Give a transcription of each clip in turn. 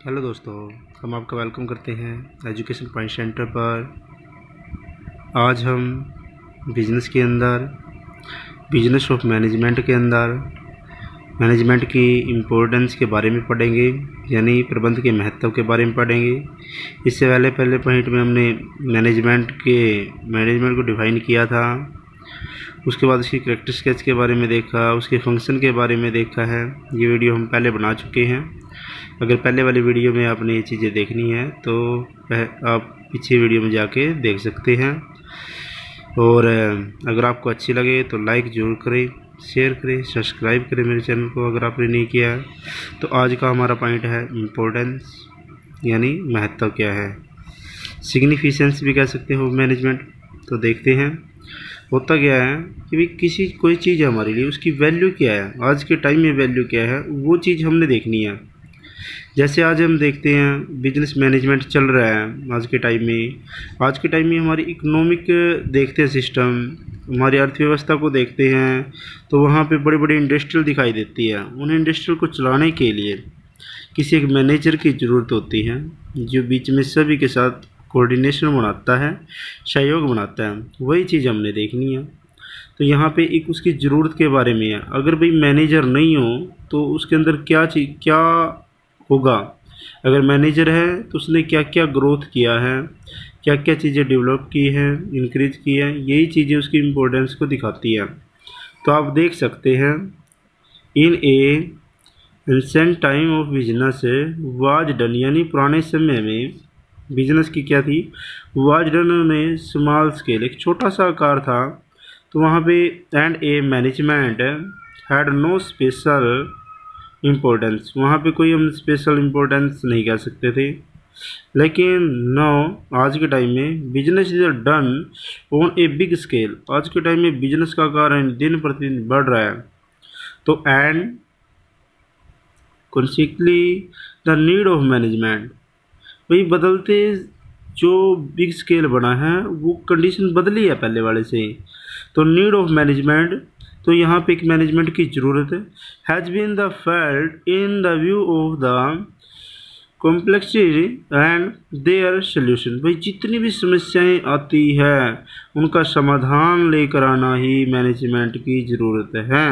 Hello दोस्तों, हम आपका वेलकम करते हैं एजुकेशन पॉइंट सेंटर पर। आज हम बिजनेस के अंदर, बिजनेस ऑफ मैनेजमेंट के अंदर मैनेजमेंट की इम्पोर्टेंस के बारे में पढ़ेंगे, यानी प्रबंध के महत्व के बारे में पढ़ेंगे। इससे पहले पॉइंट में हमने मैनेजमेंट को डिफाइन किया था। उसके बाद उसकी कैरेक्टर स्केच के बारे में देखा, उसके फंक्शन के बारे में देखा है। ये वीडियो हम पहले बना चुके हैं। अगर पहले वाली वीडियो में आपने ये चीज़ें देखनी है तो आप पीछे वीडियो में जाके देख सकते हैं। और अगर आपको अच्छी लगे तो लाइक ज़रूर करें, शेयर करें, सब्सक्राइब करें मेरे चैनल को अगर आपने नहीं किया है। तो आज का हमारा पॉइंट है इम्पोर्टेंस, यानी महत्व क्या है। सिग्निफिकेंस भी कह सकते हो मैनेजमेंट। तो देखते हैं होता क्या है कि भाई कोई चीज़ है हमारे लिए, उसकी वैल्यू क्या है, आज के टाइम में वैल्यू क्या है, वो चीज़ हमने देखनी है। जैसे आज हम देखते हैं बिजनेस मैनेजमेंट चल रहा है आज के टाइम में हमारी इकोनॉमिक देखते हैं सिस्टम, हमारी अर्थव्यवस्था को देखते हैं तो वहाँ पे बड़ी बड़ी इंडस्ट्रियल दिखाई देती है। उन इंडस्ट्रियल को चलाने के लिए किसी एक मैनेजर की ज़रूरत होती है जो बीच में सभी के साथ कोऑर्डिनेशन बनाता है, सहयोग बनाता है। वही चीज़ हमने देखनी है। तो यहाँ पे एक उसकी ज़रूरत के बारे में है। अगर भाई मैनेजर नहीं हो तो उसके अंदर क्या होगा। अगर मैनेजर है तो उसने क्या क्या ग्रोथ किया है, क्या क्या चीज़ें डेवलप की हैं, इंक्रीज की है, यही चीज़ें उसकी इम्पोर्टेंस को दिखाती है। तो आप देख सकते हैं in ancient time of business was done, यानी पुराने समय में बिजनेस की क्या थी, वाज डन में स्मॉल स्केल, एक छोटा सा आकार था। तो वहाँ पे and a management had no special importance, वहाँ पे कोई हम स्पेशल इम्पोर्टेंस नहीं कह सकते थे। लेकिन नाउ आज के टाइम में business is done on a big scale, आज के टाइम में बिजनेस का कारण दिन प्रतिदिन बढ़ रहा है। तो and consequently the need of management, वही बदलते जो बिग स्केल बना है वो कंडीशन बदली है पहले वाले से। तो नीड ऑफ मैनेजमेंट, तो यहाँ पे एक मैनेजमेंट की ज़रूरत है। Has been the felt in the view of the complexity and their solution, भाई जितनी भी समस्याएं आती है उनका समाधान लेकर आना ही मैनेजमेंट की ज़रूरत है,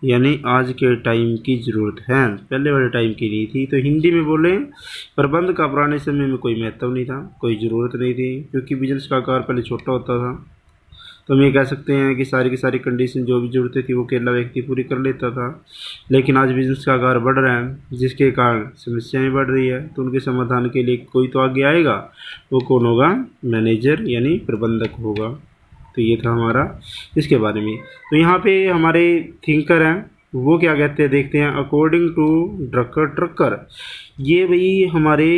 यानी आज के टाइम की ज़रूरत है, पहले वाले टाइम की नहीं थी। तो हिंदी में बोले प्रबंध का पुराने समय में कोई महत्व नहीं था, कोई ज़रूरत नहीं थी, क्योंकि बिजनेस का आकार पहले छोटा होता था। तो हम ये कह सकते हैं कि सारी की सारी कंडीशन जो भी ज़रूरतें थी वो अकेला व्यक्ति पूरी कर लेता था। लेकिन आज बिजनेस का आकार बढ़ रहा है जिसके कारण समस्याएं बढ़ रही है, तो उनके समाधान के लिए कोई तो आगे आएगा। वो कौन होगा? मैनेजर, यानी प्रबंधक होगा। तो ये था हमारा इसके बारे में। तो यहाँ पे हमारे थिंकर हैं वो क्या कहते हैं देखते हैं। अकॉर्डिंग टू ड्रकर, ये भाई हमारे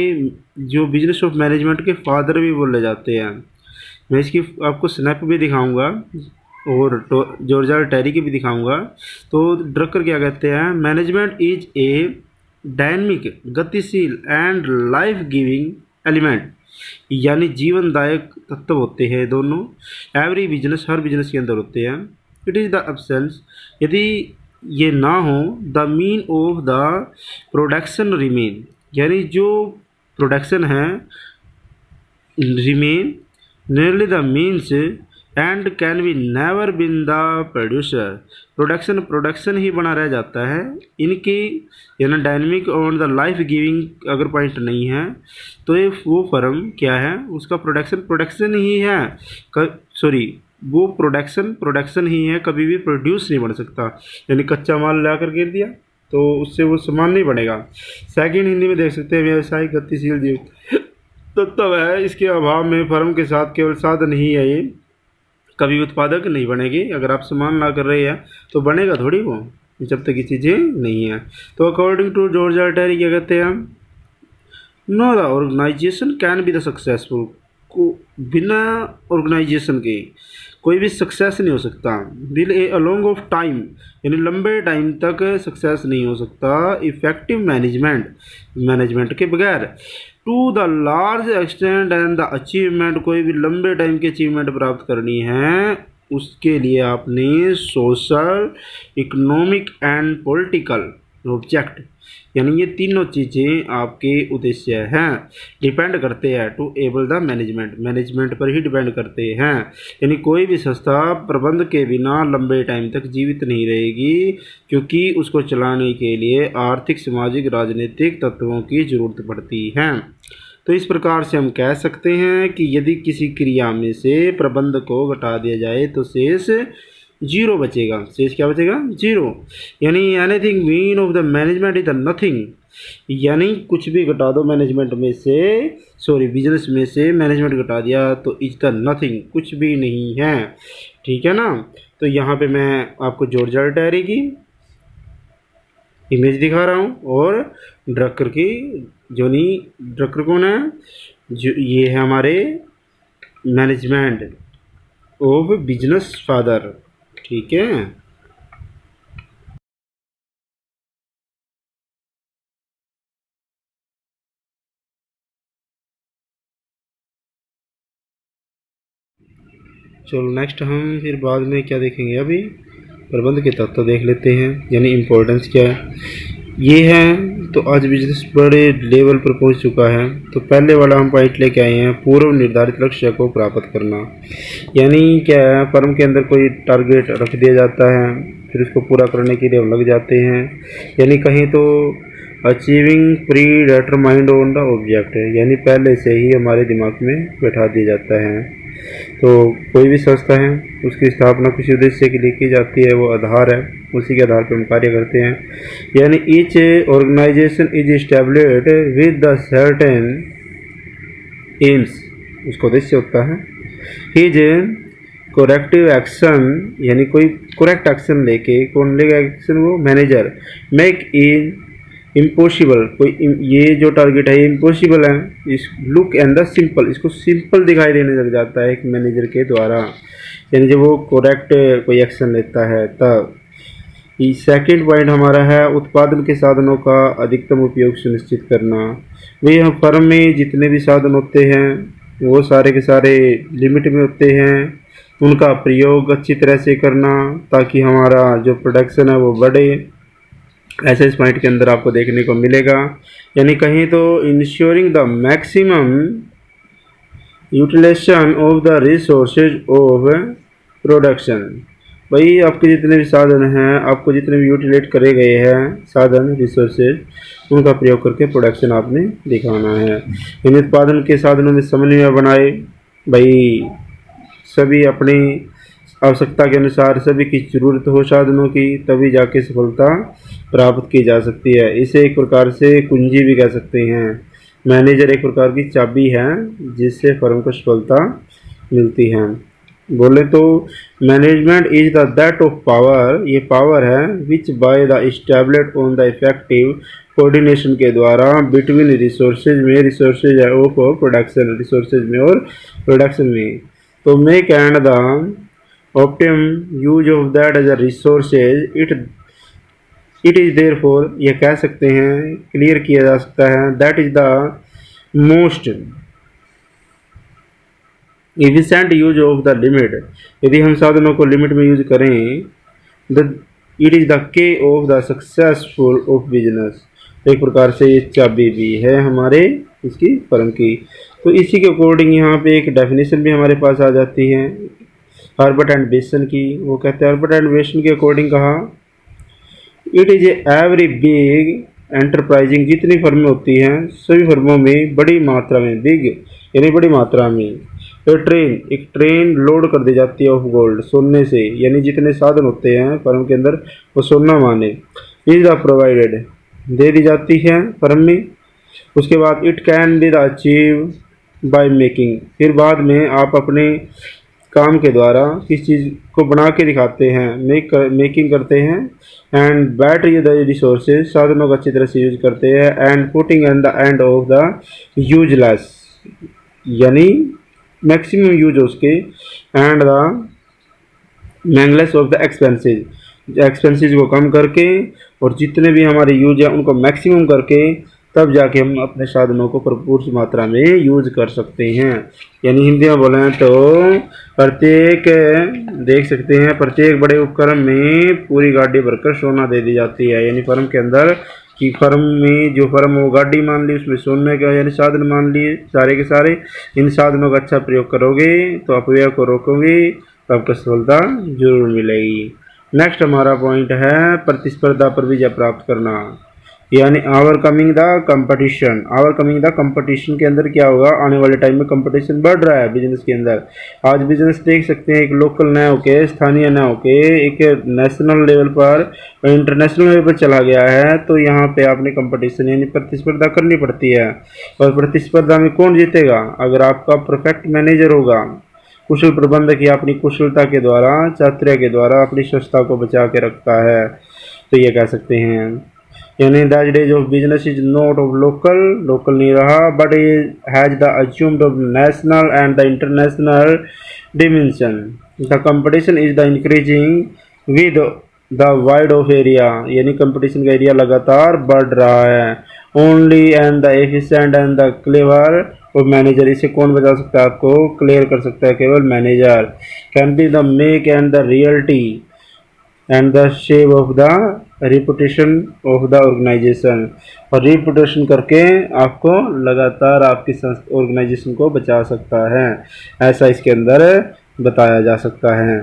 जो बिजनेस ऑफ मैनेजमेंट के फादर भी बोले जाते हैं। मैं इसकी आपको स्नैप भी दिखाऊंगा और जॉर्ज टेरी की भी दिखाऊंगा। तो ड्रकर क्या कहते हैं, मैनेजमेंट इज ए डायनामिक, गतिशील एंड लाइफ गिविंग एलिमेंट, यानी जीवनदायक तत्व होते हैं दोनों। एवरी बिजनेस, हर बिजनेस के अंदर होते हैं। इट इज़ द एब्सेंस, यदि ये ना हो, the mean of the production remain, यानी जो प्रोडक्शन है remain nearly the means and can be never been the producer, production ही बना रह जाता है। इनकी यानी डायनेमिक और द लाइफ गिविंग अगर पॉइंट नहीं है तो ये वो फर्म क्या है, उसका प्रोडक्शन ही है। वो प्रोडक्शन ही है, कभी भी प्रोड्यूस नहीं बन सकता। यानी कच्चा माल ला कर गिर दिया तो उससे वो सामान नहीं बनेगा। सेकंड हिंदी में देख सकते हैं व्यवसायिक गतिशील जीव तत्व है, इसके अभाव में फर्म के साथ केवल साधन ही है, ये कभी उत्पादक नहीं बनेगी। अगर आप सामान ला कर रहे हैं तो बनेगा थोड़ी वो, जब तक ये चीज़ें नहीं है। तो अकॉर्डिंग टू जॉर्ज टेरी क्या कहते हैं, no the organisation can be the successful, को बिना ऑर्गेनाइजेशन के कोई भी सक्सेस नहीं हो सकता। Will a along of time, यानी लंबे टाइम तक सक्सेस नहीं हो सकता। इफेक्टिव मैनेजमेंट के बगैर to the large extent and the achievement, कोई भी लंबे टाइम की अचीवमेंट प्राप्त करनी है उसके लिए आपने social, economic and political object, यानी ये तीनों चीज़ें आपके उद्देश्य हैं, डिपेंड करते हैं टू एबल द मैनेजमेंट पर ही डिपेंड करते हैं। यानी कोई भी संस्था प्रबंध के बिना लंबे टाइम तक जीवित नहीं रहेगी, क्योंकि उसको चलाने के लिए आर्थिक, सामाजिक, राजनीतिक तत्वों की जरूरत पड़ती है। तो इस प्रकार से हम कह सकते हैं कि यदि किसी क्रिया में से प्रबंध को घटा दिया जाए तो शेष जीरो बचेगा। शेष क्या बचेगा? जीरो। यानी anything mean of the management is the nothing, यानी कुछ भी घटा दो मैनेजमेंट में से, सॉरी बिजनेस में से मैनेजमेंट घटा दिया तो इज द नथिंग, कुछ भी नहीं है। ठीक है ना। तो यहाँ पे मैं आपको जॉर्ज टैरी की इमेज दिखा रहा हूँ और ड्रकर की, जोनी ड्रकर कौन है? जो ये है हमारे मैनेजमेंट ऑफ बिजनेस फादर। ठीक है। चलो नेक्स्ट हम फिर बाद में क्या देखेंगे, अभी प्रबंध के तत्व देख लेते हैं, यानी इम्पोर्टेंस क्या है ये है। तो आज बिजनेस बड़े लेवल पर पहुंच चुका है। तो पहले वाला हम पॉइंट लेके आए हैं, पूर्व निर्धारित लक्ष्य को प्राप्त करना। यानी क्या है, फर्म के अंदर कोई टारगेट रख दिया जाता है, फिर उसको पूरा करने के लिए हम लग जाते हैं। यानी कहीं तो achieving pre determined on the object है, यानी पहले से ही हमारे दिमाग में बैठा दिया जाता है। तो कोई भी संस्था है उसकी स्थापना किसी उद्देश्य के लिए की जाती है, वो आधार है, उसी के आधार पर हम कार्य करते हैं। यानी each organisation is established with the certain aims, उसका उद्देश्य होता है। हिज कोरेक्टिव एक्शन, यानी कोई करेक्ट एक्शन लेके, कौन लेगा एक्शन? वो मैनेजर। मेक इन इम्पॉसिबल, कोई ये जो टारगेट है ये इम्पॉसिबल है, इस लुक एंड द सिंपल, इसको सिंपल दिखाई देने लग जाता है एक मैनेजर के द्वारा, यानी जब वो करेक्ट कोई एक्शन लेता है तब। सेकंड पॉइंट हमारा है उत्पादन के साधनों का अधिकतम उपयोग सुनिश्चित करना। भाई हम फर्म में जितने भी साधन होते हैं वो सारे के सारे लिमिट में होते हैं, उनका प्रयोग अच्छी तरह से करना ताकि हमारा जो प्रोडक्शन है वो बढ़े, ऐसे इस पॉइंट के अंदर आपको देखने को मिलेगा। यानी कहीं तो ensuring the maximum utilisation of the resources of production. भाई आपके जितने भी साधन हैं, आपको जितने भी यूटिलाइज करे गए हैं साधन रिसोर्सेज, उनका प्रयोग करके प्रोडक्शन आपने दिखाना है। इन उत्पादन के साधनों में समन्वय बनाए, भाई सभी अपनी आवश्यकता के अनुसार सभी की जरूरत हो साधनों की, तभी जाके सफलता प्राप्त की जा सकती है। इसे एक प्रकार से कुंजी भी कह सकते हैं। मैनेजर एक प्रकार की चाबी है जिससे फर्म को सफलता मिलती है। बोले तो management is the that of power, ये पावर है which by the established on the effective coordination के द्वारा बिटवीन रिसोर्सेज में, रिसोर्सेज है ऑफ प्रोडक्शन, रिसोर्सेज में और प्रोडक्शन में। तो make and the optimum use of that as a resources, it is therefore, ये कह सकते हैं, क्लियर किया जा सकता है, that is the most efficient use of the limit. यदि हम साधनों को लिमिट में यूज करें, द इट इज द के of the successful of business. एक प्रकार से ये चाबी भी है हमारे इसकी फर्म की। तो इसी के अकॉर्डिंग यहाँ पे एक डेफिनेशन भी हमारे पास आ जाती है हर्बर्ट एंड बेसन की। वो कहते हैं हर्बर्ट एंड बेसन के अकॉर्डिंग कहा, it is every big enterprising, जितनी फर्में होती हैं सभी फर्मों में बड़ी मात्रा में, बिग यानी बड़ी मात्रा में, तो एक ट्रेन लोड कर दी जाती है ऑफ गोल्ड, सोने से, यानी जितने साधन होते हैं फर्म के अंदर वो सोना माने, इज द प्रोवाइडेड, दे दी जाती है फर्म में। उसके बाद it can be the achieve by making, फिर बाद में आप अपने काम के द्वारा किस चीज़ को बना के दिखाते हैं, मेकिंग करते हैं। एंड बैटरी द रिसोर्सेज, साधनों का अच्छी तरह से यूज करते हैं। And putting and the end of the useless, यानी मैक्सिमम यूज उसके, and the mangles of the expenses, expenses को कम करके और जितने भी हमारे यूज है उनको मैक्सिमम करके तब जाके हम अपने साधनों को भरपूर मात्रा में यूज कर सकते हैं। यानी हिंदी में बोलें तो प्रत्येक देख सकते हैं प्रत्येक बड़े उपकरण में पूरी गाड़ी भरकर सोना दे दी जाती है। यानी फर्म के अंदर कि फर्म में जो फर्म वो गाड़ी मान ली उसमें सोने का यानी साधन मान लिए सारे के सारे। इन साधनों का अच्छा प्रयोग करोगे तो अपव्यय को रोकोगे तो आपको सफलता जरूर मिलेगी। नेक्स्ट हमारा पॉइंट है प्रतिस्पर्धा पर विजय प्राप्त करना, यानी overcoming the competition. Overcoming the competition के अंदर क्या होगा, आने वाले टाइम में कंपटीशन बढ़ रहा है बिजनेस के अंदर। आज बिजनेस देख सकते हैं एक लोकल न होके स्थानीय न होके एक नेशनल लेवल पर इंटरनेशनल लेवल पर चला गया है। तो यहाँ पे आपने कंपटीशन यानी प्रतिस्पर्धा करनी पड़ती है। और प्रतिस्पर्धा में कौन जीतेगा, अगर आपका परफेक्ट मैनेजर होगा, कुशल प्रबंधक या अपनी कुशलता के द्वारा चातुर्य के द्वारा अपनी संस्था को बचा के रखता है। तो ये कह सकते हैं यानी that days of business is not of local नहीं रहा but has the assumed of national and the international dimension. The competition is the increasing with the wide of area, यानी कंपटीशन का एरिया लगातार बढ़ रहा है। Only and the efficient and the clever of manager, इसे कौन बता सकता है, आपको क्लियर कर सकता है केवल manager. Can be the make and the reality and the shape of the reputation of the organisation, और रिपुटेशन करके आपको लगातार आपकी ऑर्गेनाइजेशन को बचा सकता है, ऐसा इसके अंदर बताया जा सकता है।